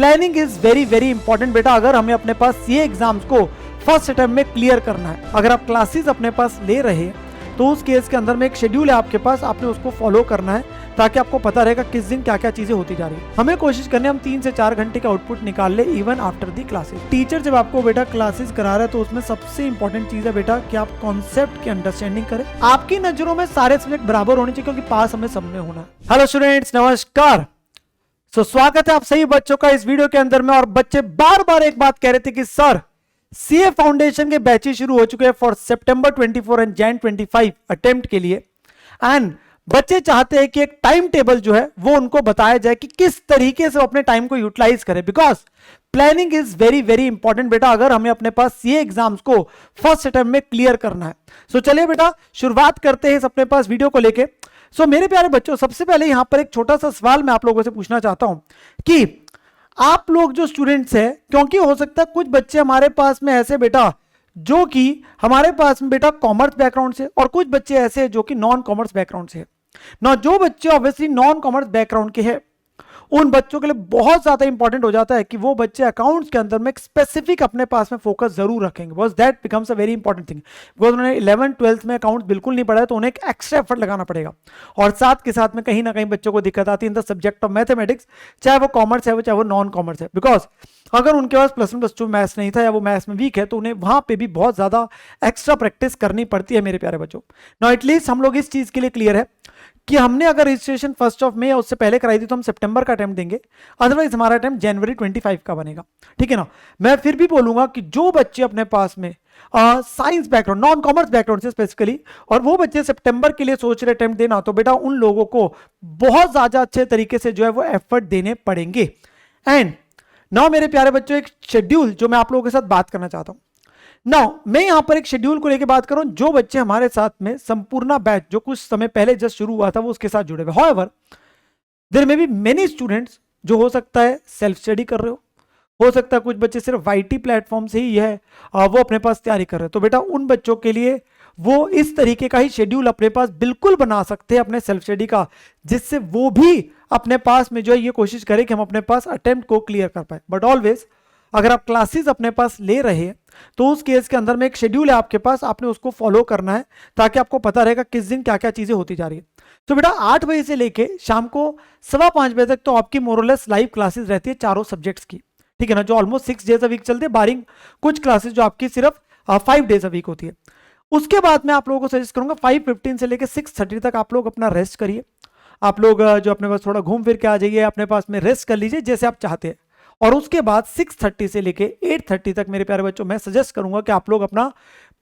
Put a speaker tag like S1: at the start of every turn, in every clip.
S1: Planning is very very important बेटा। अगर हमें अपने पास ये एग्जाम्स को फर्स्ट अटेम्प्ट में क्लियर करना है, अगर आप क्लासेस अपने पास ले रहे हैं तो उस केस के अंदर में एक शेड्यूल है आपके पास, आपने उसको फॉलो करना है ताकि आपको पता रहेगा किस दिन क्या क्या चीजें होती जा रही है। हमें कोशिश करनी है हम 3 से 4 घंटे का आउटपुट निकाल ले even after the classes. Teacher जब आपको बेटा क्लासेस करा रहा है तो उसमें सबसे इंपॉर्टेंट चीज है बेटा कि आप कॉन्सेप्ट की अंडरस्टैंडिंग करें। आपकी नजरों में सारे सब्जेक्ट बराबर होने चाहिए क्योंकि पास हमें सब में होना है। हेलो स्टूडेंट्स, नमस्कार। स्वागत है आप सही बच्चों का इस वीडियो के अंदर में। और बच्चे बार बार एक बात कह रहे थे कि सर सीए फाउंडेशन के बैचेस शुरू हो चुके हैं for September 24 and Jain 25 attempt के लिए। एंड बच्चे चाहते हैं कि एक टाइम टेबल जो है वो उनको बताया जाए कि किस तरीके से अपने टाइम को यूटिलाइज करें, because planning is very very important बेटा। अगर हमें अपने पास सीए एग्जाम्स को फर्स्ट अटेम्प्ट में क्लियर करना है। सो चलिए बेटा शुरुआत करते हैं अपने पास वीडियो को लेके। सो मेरे प्यारे बच्चों, सबसे पहले यहां पर एक छोटा सा सवाल मैं आप लोगों से पूछना चाहता हूं कि आप लोग जो स्टूडेंट्स हैं, क्योंकि हो सकता है कुछ बच्चे हमारे पास में ऐसे बेटा जो कि हमारे पास में बेटा कॉमर्स बैकग्राउंड से और कुछ बच्चे ऐसे जो कि नॉन कॉमर्स बैकग्राउंड से है ना। जो बच्चे ऑब्वियसली नॉन कॉमर्स बैकग्राउंड के हैं उन बच्चों के लिए बहुत ज्यादा इंपॉर्टेंट हो जाता है कि वो बच्चे अकाउंट्स के अंदर में एक स्पेसिफिक अपने पास में फोकस जरूर रखेंगे, because that becomes a very important thing. Because उन्होंने 11th 12th में अकाउंट्स बिल्कुल नहीं पढ़ा है तो उन्हें एक एक्स्ट्रा एफर्ट लगाना पड़ेगा। और साथ के साथ में कहीं ना कहीं बच्चों को दिक्कत आती है in the subject of mathematics, चाहे वो कॉमर्स है चाहे वो नॉन कॉमर्स है। बिकॉज अगर उनके पास +1 +2 मैथ्स नहीं था या वो मैथ्स में वीक है तो उन्हें वहां पे भी बहुत ज्यादा एक्स्ट्रा प्रैक्टिस करनी पड़ती है मेरे प्यारे बच्चों। नाउ एटलीस्ट हम लोग इस चीज के लिए क्लियर है कि हमने अगर रजिस्ट्रेशन 1 मई या उससे पहले कराई थी तो हम सितंबर का अटेम्प्ट देंगे, अदरवाइज हमारा अटेम्प्ट जनवरी 25 का बनेगा। ठीक है ना। मैं फिर भी बोलूंगा कि जो बच्चे अपने पास में science background, non commerce background से स्पेसिफिकली, और वो बच्चे सितंबर के लिए सोच रहे अटेम्प्ट देना, तो बेटा उन लोगों को बहुत ज्यादा अच्छे तरीके से जो है वो एफर्ट देने पड़ेंगे। एंड नाउ मेरे प्यारे बच्चों, एक शेड्यूल जो मैं आप लोगों के साथ बात करना चाहता हूं। नाउ मैं यहां पर एक शेड्यूल को लेकर बात कर रहा हूं। जो बच्चे हमारे साथ में संपूर्ण बैच जो कुछ समय पहले जस्ट शुरू हुआ था वो उसके साथ जुड़े हुए। However there may be many students जो हो सकता है सेल्फ स्टडी कर रहे हो सकता है कुछ बच्चे सिर्फ वाईटी प्लेटफॉर्म से ही है वो अपने पास तैयारी कर रहे हैं। तो बेटा उन बच्चों के लिए वो इस तरीके का ही शेड्यूल अपने पास बिल्कुल बना सकते हैं अपने सेल्फ स्टडी का, जिससे वो भी अपने पास में जो है ये कोशिश करें कि हम अपने पास अटेम्प्ट को क्लियर कर पाए। बट ऑलवेज अगर आप क्लासेस अपने पास ले रहे हैं तो उस केस के अंदर में एक शेड्यूल है आपके पास, आपने उसको फॉलो करना है ताकि आपको पता रहेगा किस दिन क्या क्या चीजें होती जा रही है। तो बेटा 8 बजे से लेके शाम को 5:15 बजे तक तो आपकी मोरलेस लाइव क्लासेस रहती है चारों सब्जेक्ट्स की। ठीक है ना, जो ऑलमोस्ट 6 डेज अ वीक चलते हैं, बारिंग कुछ क्लासेस जो आपकी सिर्फ 5 डेज अ वीक होती है। उसके बाद मैं आप लोगों को सजेस्ट करूंगा 5:15 से लेकर 6:30 तक आप लोग अपना रेस्ट करिए। आप लोग जो अपने पास थोड़ा घूम फिर के आ जाइए, अपने पास में रेस्ट कर लीजिए जैसे आप चाहते हैं। और उसके बाद 6:30 से लेके 8:30 तक मेरे प्यारे बच्चों मैं सजेस्ट करूंगा कि आप लोग अपना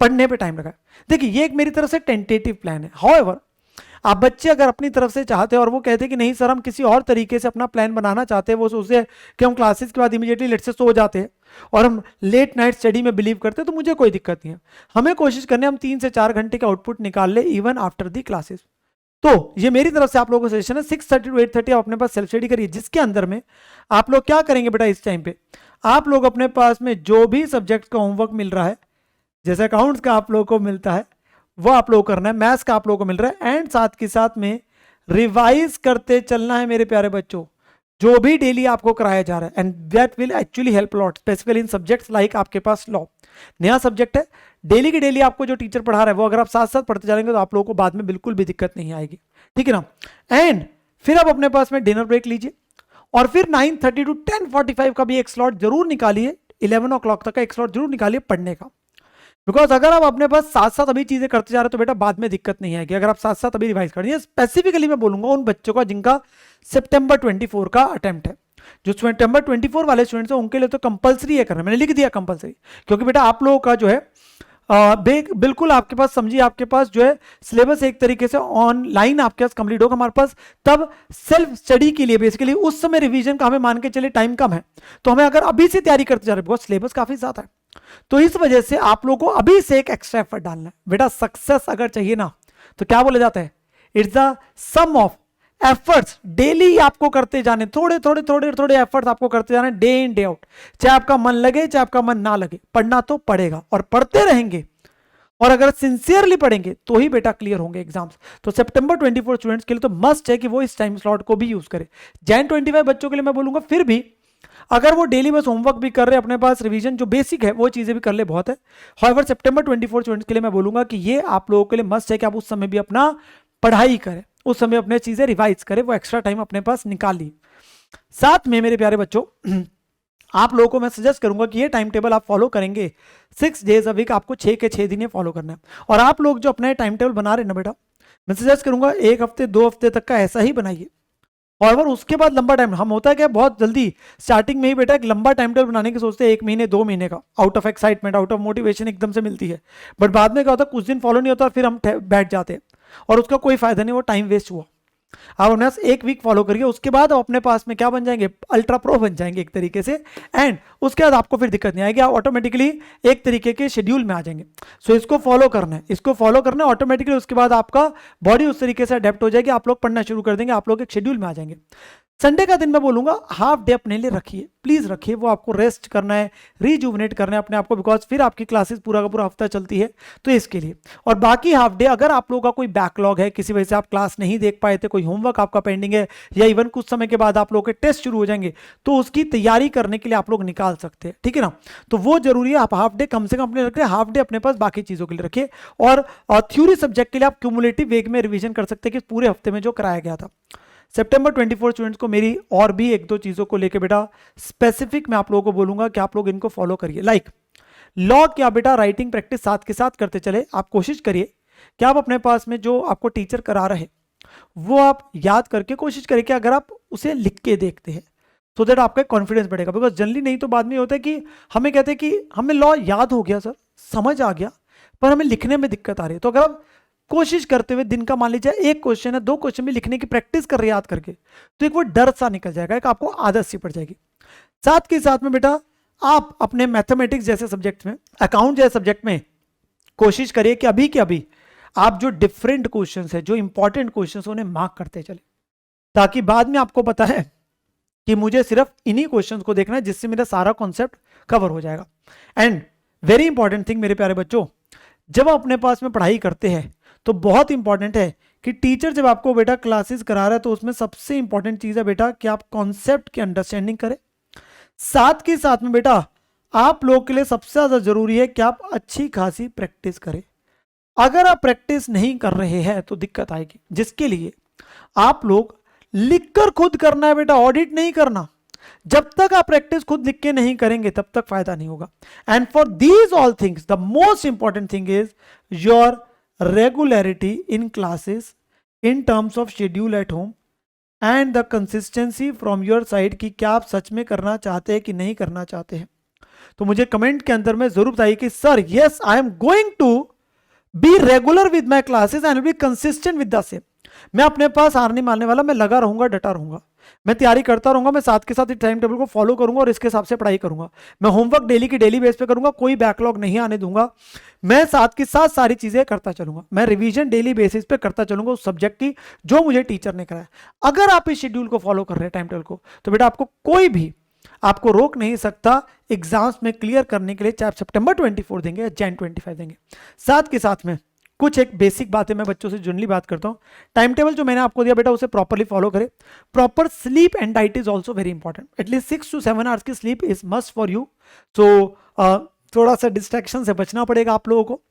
S1: पढ़ने पे टाइम लगाएं। देखिए ये एक मेरी तरफ से टेंटेटिव प्लान है। हाउएवर आप बच्चे अगर अपनी तरफ से चाहते हैं और वो कहते हैं कि नहीं सर हम किसी और तरीके से अपना प्लान बनाना चाहते हैं, वो सोचते हैं कि हम क्लासेस के बाद इमीडिएटली लेट से सो जाते हैं और हम लेट नाइट स्टडी में बिलीव करते हैं, तो मुझे कोई दिक्कत नहीं है। हमें कोशिश करनी है हम 3 से 4 घंटे का आउटपुट निकाल ले इवन आफ्टर दी क्लासेस। तो ये मेरी तरफ से आप लोगों को सजेशन है 6:30 to 8:30 आप अपने पास सेल्फ स्टडी करिए, जिसके अंदर में आप लोग क्या करेंगे बेटा इस टाइम पे आप लोग अपने पास में जो भी सब्जेक्ट का होमवर्क मिल रहा है, जैसे अकाउंट्स का आप लोगों को मिलता है वो आप लोग करना है, मैथ्स का आप लोगों को मिल रहा है, एंड साथ के साथ में रिवाइज करते चलना है मेरे प्यारे बच्चों जो भी डेली आपको कराया जा रहा है। And that will actually help lot specifically in subjects like आपके पास लॉ नया सब्जेक्ट है, डेली की डेली आपको जो टीचर पढ़ा रहा है वो अगर आप साथ साथ पढ़ते जाएंगे तो आप लोगों को बाद में बिल्कुल भी दिक्कत नहीं आएगी। ठीक है ना। एंड फिर आप अपने पास में डिनर ब्रेक लीजिए और फिर 9:30 to 10:45 का भी एक स्लॉट जरूर निकालिए, 11 o'clock तक का एक स्लॉट जरूर निकालिए पढ़ने का। बिकॉज अगर आप अपने पास साथ साथ अभी चीजें करते जा रहे हो तो बेटा बाद में दिक्कत नहीं आएगी। अगर आप साथ साथ अभी रिवाइज करेंगे, स्पेसिफिकली मैं बोलूंगा उन बच्चों का जिनका सितंबर 24 का अटेम्प्ट है। जो सितंबर 24 वाले स्टूडेंट्स हैं उनके लिए तो कंपलसरी है करना, मैंने लिख दिया कंपलसरी, क्योंकि बेटा आप लोगों का जो है बिल्कुल आपके पास समझिए आपके पास जो है सिलेबस एक तरीके से ऑनलाइन आपके पास कंप्लीट होगा। हमारे पास तब सेल्फ स्टडी के लिए बेसिकली उस समय रिवीजन का हमें मान के चले टाइम कम है, तो हमें अगर अभी से तैयारी करते जा रहे हैं बिकॉज सिलेबस काफी ज्यादा है, तो इस वजह से आप लोगों को अभी से एक एक्स्ट्रा एफर्ट डालना है। बेटा सक्सेस अगर चाहिए ना तो क्या बोला जाता है, it's the sum of efforts daily आपको करते जाने, थोड़े थोड़े थोड़े थोड़े एफर्ट्स आपको करते जाने डे इन डे आउट, चाहे आपका मन लगे चाहे आपका मन ना लगे, पढ़ना तो पड़ेगा और पढ़ते रहेंगे। और अगर सिंसियरली पढ़ेंगे तो ही बेटा क्लियर होंगे एग्जाम्स। तो सितंबर 24 स्टूडेंट्स के लिए तो मस्ट है कि वो इस टाइम स्लॉट को भी यूज करें। जैन 25 बच्चों के लिए मैं बोलूंगा फिर भी अगर वो डेली बस होमवर्क भी कर रहे हैं, अपने पास रिवीजन जो बेसिक है वो चीजें भी कर ले, बहुत है। हाउएवर सितंबर 24 स्टूडेंट्स के लिए मैं बोलूंगा कि ये आप लोगों के लिए मस्ट है कि आप उस समय भी अपना पढ़ाई करें, उस समय अपने चीजें रिवाइज करें, वो एक्स्ट्रा टाइम अपने पास निकालिए। साथ में मेरे प्यारे बच्चों आप लोगों को मैं सजेस्ट करूंगा कि ये टाइम टेबल आप फॉलो करेंगे 6 डेज अ वीक, आपको 6 के 6 दिन ये फॉलो करना है। और आप लोग जो अपना टाइम टेबल बना रहे हैं ना बेटा, मैं सजेस्ट करूंगा 1 हफ्ते 2 हफ्ते तक का ऐसा ही बनाइए, और उसके बाद लंबा टाइम, हम होता है क्या बहुत जल्दी स्टार्टिंग में ही बेटा एक लंबा टाइम टेबल बनाने की सोचते हैं, 1 महीने 2 महीने का, out of excitement out of motivation एकदम से मिलती है, बट बाद में क्या होता है कुछ दिन फॉलो नहीं होता, फिर हम बैठ जाते हैं और उसका कोई फायदा नहीं, वो टाइम वेस्ट हुआ। आप अपने 1 वीक फॉलो करिए, उसके बाद आप अपने पास में क्या बन जाएंगे, अल्ट्रा प्रो बन जाएंगे एक तरीके से, एंड उसके बाद आपको फिर दिक्कत नहीं आएगी, आप ऑटोमेटिकली एक तरीके के शेड्यूल में आ जाएंगे। सो इसको फॉलो करना है, इसको फॉलो करना है ऑटोमेटिकली, उसके बाद आपका बॉडी उस तरीके से अडेप्ट हो जाएगी, आप लोग पढ़ना शुरू कर देंगे, आप लोग एक शेड्यूल में आ जाएंगे। संडे का दिन मैं बोलूंगा हाफ डे अपने लिए रखिए, प्लीज रखिए, वो आपको रेस्ट करना है, रिजुवनेट करना है अपने आप को, बिकॉज फिर आपकी क्लासेस पूरा का पूरा हफ्ता चलती है, तो इसके लिए। और बाकी हाफ डे अगर आप लोगों का कोई बैकलॉग है, किसी वजह से आप क्लास नहीं देख पाए थे, कोई होमवर्क आपका पेंडिंग है, या इवन कुछ समय के बाद आप लोगों के टेस्ट शुरू हो जाएंगे, तो उसकी तैयारी करने के लिए आप लोग निकाल सकते हैं, ठीक है ना। तो वो जरूरी है, आप हाफ डे कम से कम अपने रखिए, हाफ डे अपने पास बाकी चीजों के लिए रखिए। और थ्योरी सब्जेक्ट के लिए आप क्यूमुलेटिव वेग में रिवीजन कर सकते हैं कि पूरे हफ्ते में जो कराया गया था। सितंबर 24 स्टूडेंट्स को मेरी और भी 1-2 चीजों को लेके बेटा स्पेसिफिक मैं आप लोगों को बोलूंगा कि आप लोग इनको फॉलो करिए। लाइक लॉ क्या बेटा, राइटिंग प्रैक्टिस साथ के साथ करते चले। आप कोशिश करिए कि आप अपने पास में जो आपको टीचर करा रहे वो आप याद करके कोशिश करिए कि अगर आप उसे लिख के देखते हैं तो दैट आपका कॉन्फिडेंस बढ़ेगा। बिकॉज जनरली नहीं तो बाद में होता है कि हमें कहते हैं कि हमें लॉ याद हो गया सर, समझ आ गया, पर हमें लिखने में दिक्कत आ रही है। तो अगर आप कोशिश करते हुए दिन का मान लीजिए 1 क्वेश्चन है 2 क्वेश्चन भी लिखने की प्रैक्टिस कर रहे याद करके, तो एक वो डर सा निकल जाएगा, एक आपको आदत सी पड़ जाएगी। साथ के साथ में बेटा आप अपने मैथमेटिक्स जैसे सब्जेक्ट में, अकाउंट जैसे सब्जेक्ट में कोशिश करिए कि अभी के अभी आप जो डिफरेंट क्वेश्चन है, जो इंपॉर्टेंट क्वेश्चन उन्हें मार्क करते चले, ताकि बाद में आपको पता है कि मुझे सिर्फ इन्हीं क्वेश्चंस को देखना है जिससे मेरा सारा कॉन्सेप्ट कवर हो जाएगा। एंड वेरी इंपॉर्टेंट थिंग मेरे प्यारे बच्चों, जब आप अपने पास में पढ़ाई करते हैं तो बहुत इंपॉर्टेंट है कि टीचर जब आपको बेटा क्लासेस करा रहा है तो उसमें सबसे इंपॉर्टेंट चीज है बेटा कि आप कॉन्सेप्ट की अंडरस्टैंडिंग करें। साथ के साथ में बेटा आप लोग के लिए सबसे ज्यादा जरूरी है कि आप अच्छी खासी प्रैक्टिस करें। अगर आप प्रैक्टिस नहीं कर रहे हैं तो दिक्कत आएगी, जिसके लिए आप लोग लिखकर खुद करना है बेटा, ऑडिट नहीं करना। जब तक आप प्रैक्टिस खुद लिख के नहीं करेंगे तब तक फायदा नहीं होगा। And for these all things the most important thing is your regularity in classes in terms of schedule at home and the consistency from your side कि क्या आप सच में करना चाहते हैं कि नहीं करना चाहते हैं। तो मुझे कमेंट के अंदर में जरूर बताइए कि sir yes I am going to be regular with my classes and be consistent with the same. मैं अपने पास हार नहीं मानने वाला, मैं लगा रहूंगा, डटा रहूंगा, मैं तैयारी करता रहूंगा, मैं साथ के साथ टाइम टेबल को फॉलो करूंगा और इसके हिसाब से पढ़ाई करूंगा। मैं होमवर्क डेली की डेली बेस पे करूंगा, कोई बैकलॉग नहीं आने दूंगा, मैं साथ के साथ सारी चीजें करता चलूंगा, मैं रिवीजन डेली बेसिस पे करता चलूंगा उस सब्जेक्ट की जो मुझे टीचर ने कराया। अगर आप इस शेड्यूल को फॉलो कर रहे हैं टाइम टेबल को, तो बेटा आपको कोई भी आपको रोक नहीं सकता एग्जाम्स में क्लियर करने के लिए, चाहे आप सितंबर 24 देंगे या जैन 25 देंगे। साथ के साथ में कुछ एक बेसिक बातें मैं बच्चों से जनरली बात करता हूं। टाइम टेबल जो मैंने आपको दिया बेटा उसे प्रॉपरली फॉलो करें। Proper sleep and diet is also very important. At least 6 to 7 hours की sleep is must for you. So थोड़ा सा डिस्ट्रैक्शन से बचना पड़ेगा आप लोगों को,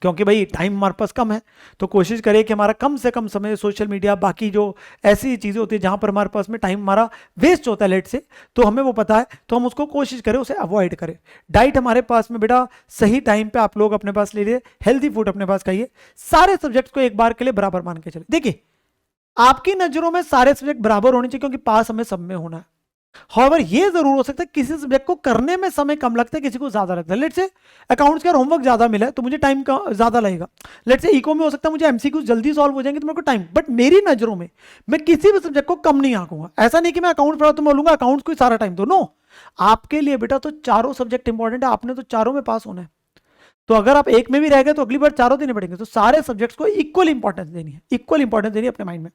S1: क्योंकि भाई टाइम हमारे पास कम है, तो कोशिश करिए कि हमारा कम से कम समय सोशल मीडिया, बाकी जो ऐसी चीज़ें होती है जहाँ पर हमारे पास में टाइम हमारा वेस्ट होता है लेट से, तो हमें वो पता है, तो हम उसको कोशिश करें उसे अवॉइड करें। डाइट हमारे पास में बेटा सही टाइम पे आप लोग अपने पास ले लिए, हेल्थी फूड अपने पास खाइए। सारे सब्जेक्ट्स को एक बार के लिए बराबर मान के चले। देखिए आपकी नज़रों में सारे सब्जेक्ट बराबर होने चाहिए, क्योंकि पास हमें सब में होना है। However, ये जरूर हो सकता है किसी सब्जेक्ट को करने में समय कम लगता है, किसी को ज्यादा लगता है। लेट्स से अकाउंट्स का होमवर्क ज्यादा मिला है तो मुझे टाइम ज्यादा लगेगा। लेट्स से इको में हो सकता है मुझे एमसीक्यू जल्दी सॉल्व हो जाएंगे तो मेरे को टाइम, बट मेरी नजरों में मैं किसी भी सब्जेक्ट को कम नहीं आंकूंगा। ऐसा नहीं कि मैं अकाउंट पढ़ा तो मैं बोलूंगा अकाउंट्स को सारा टाइम दो। नो, आपके लिए बेटा तो चारों सब्जेक्ट इंपॉर्टेंट है, आपने तो चारों में पास होना है। तो अगर आप एक में भी रह गए तो अगली बार चारों देने पड़ेंगे। तो सारे सब्जेक्ट्स को इक्वल इंपॉर्टेंस देनी है, इक्वल इंपॉर्टेंस देनी है अपने माइंड में।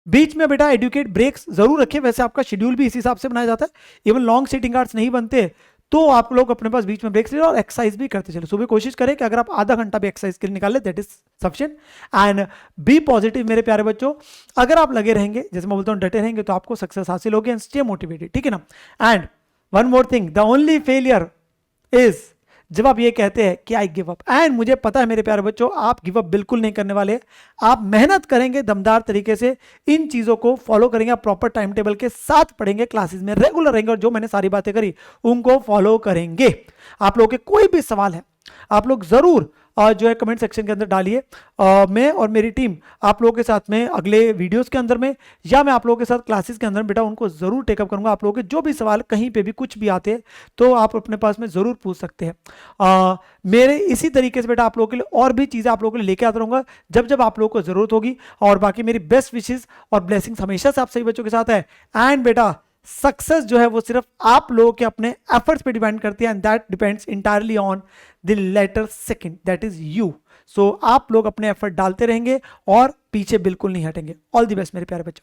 S1: बीच में बेटा एडुकेट ब्रेक्स जरूर रखिए, वैसे आपका शेड्यूल भी इस हिसाब से बनाया जाता है। इवन लॉन्ग सिटिंग आवर्स नहीं बनते तो आप लोग अपने पास बीच में ब्रेक्स ले लो और एक्सरसाइज भी करते चलो। सुबह कोशिश करें कि अगर आप आधा घंटा भी एक्सरसाइज के लिए निकाले, that is sufficient. And be positive मेरे प्यारे बच्चों, अगर आप लगे रहेंगे, जैसे मैं बोलता हूँ डटे रहेंगे, तो आपको सक्सेस हासिल होगी। एंड स्टे मोटिवेटेड, ठीक है ना। And one more thing, the only failure is जब आप ये कहते हैं कि आई गिव अप। एंड मुझे पता है मेरे प्यारे बच्चों, आप गिव अप बिल्कुल नहीं करने वाले। आप मेहनत करेंगे दमदार तरीके से, इन चीजों को फॉलो करेंगे, आप प्रॉपर टाइम टेबल के साथ पढ़ेंगे, क्लासेस में रेगुलर रहेंगे, और जो मैंने सारी बातें करी उनको फॉलो करेंगे। आप लोगों के कोई भी सवाल है, आप लोग जरूर जो है कमेंट सेक्शन के अंदर डालिए। मैं और मेरी टीम आप लोगों के साथ में अगले वीडियोस के अंदर में, या मैं आप लोगों के साथ क्लासेस के अंदर बेटा उनको जरूर टेकअप करूंगा। आप लोगों के जो भी सवाल कहीं पे भी कुछ भी आते हैं तो आप अपने पास में जरूर पूछ सकते हैं। मेरे इसी तरीके से बेटा आप लोगों के लिए और भी चीजें आप लोगों के लिए लेके आता रहूंगा जब जब आप लोगों को जरूरत होगी। और बाकी मेरी बेस्ट विशेष और ब्लेसिंग्स हमेशा से आप सभी बच्चों के साथ है। एंड बेटा सक्सेस जो है वो सिर्फ आप लोगों के अपने एफर्ट्स पे डिपेंड करती है, and that depends entirely on the latter second, that is you. So आप लोग अपने एफर्ट डालते रहेंगे और पीछे बिल्कुल नहीं हटेंगे। ऑल द बेस्ट मेरे प्यारे बच्चों।